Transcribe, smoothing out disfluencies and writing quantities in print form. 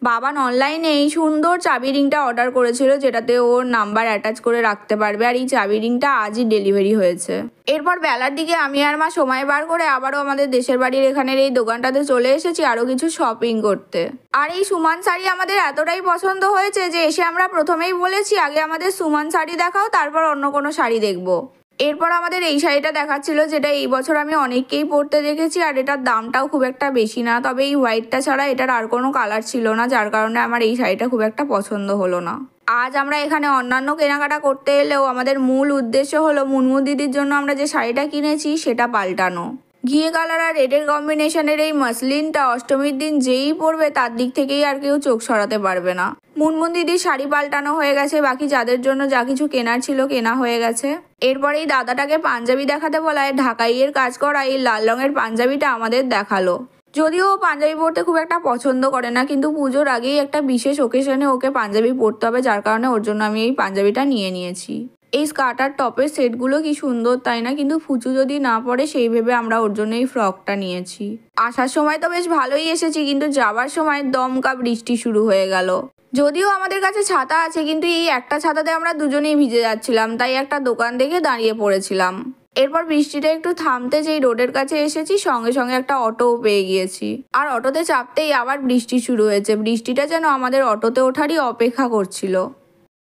বাবান অনলাইনে এই সুন্দর চাবি রিংটা অর্ডার করেছিল, যেটাতে ওর নাম্বার অ্যাটাচ করে রাখতে পারবে। আর এই চাবি রিংটা আজই ডেলিভারি হয়েছে। এরপর বেলার দিকে আমি আর মা সময় বার করে আবারও আমাদের দেশের বাড়ির এখানের এই দোকানটাতে চলে এসেছি আরও কিছু শপিং করতে। আর এই সুমান শাড়ি আমাদের এতটাই পছন্দ হয়েছে যে এসে আমরা প্রথমেই বলেছি আগে আমাদের সুমান শাড়ি দেখাও, তারপর অন্য কোনো শাড়ি দেখবো। এরপর আমাদের এই শাড়িটা দেখাচ্ছিল, যেটা এই বছর আমি অনেককেই পরতে দেখেছি। আর এটার দামটাও খুব একটা বেশি না, তবে এই হোয়াইটটা ছাড়া এটার আর কোনো কালার ছিল না, যার কারণে আমার এই শাড়িটা খুব একটা পছন্দ হলো না। আজ আমরা এখানে অন্যান্য কেনাকাটা করতে এলেও আমাদের মূল উদ্দেশ্য হলো মুনমু দিদির জন্য আমরা যে শাড়িটা কিনেছি সেটা পাল্টানো। ঘিয়ে কালার আর রেডের কম্বিনেশনের এই মসলিনটা অষ্টমীর দিন যেই পরবে তার দিক থেকেই আর কেউ চোখ সরাতে পারবে না। মুনমুন দিদির শাড়ি পাল্টানো হয়ে গেছে, বাকি যাদের জন্য যা কিছু কেনার ছিল কেনা হয়ে গেছে। এরপর এই দাদাটাকে পাঞ্জাবি দেখাতে বলায় ঢাকাইয়ের কাজ করা এই লাল রঙের পাঞ্জাবিটা আমাদের দেখালো। যদিও ও পাঞ্জাবি পরতে খুব একটা পছন্দ করে না, কিন্তু পুজোর আগেই একটা বিশেষ ওকেশনে ওকে পাঞ্জাবি পরতে হবে, যার কারণে ওর জন্য আমি এই পাঞ্জাবিটা নিয়ে নিয়েছি। এই স্কার্ট আর টপের সেটগুলো কি সুন্দর তাই না, কিন্তু ফুচু যদি না পড়ে সেই ভেবে আমরা ওর জন্য এই ফ্রকটা নিয়েছি। আসার সময় তো বেশ ভালোই এসেছি, কিন্তু যাবার সময় দমকা বৃষ্টি শুরু হয়ে গেল। যদিও আমাদের কাছে ছাতা আছে, কিন্তু এই একটা ছাতাতে আমরা দুজনেই ভিজে যাচ্ছিলাম, তাই একটা দোকান দেখে দাঁড়িয়ে পড়েছিলাম। এরপর বৃষ্টিটা একটু থামতে যেই রোডের কাছে এসেছি সঙ্গে সঙ্গে একটা অটোও পেয়ে গিয়েছি। আর অটোতে চাপতেই আবার বৃষ্টি শুরু হয়েছে। বৃষ্টিটা যেন আমাদের অটোতে ওঠারই অপেক্ষা করছিল।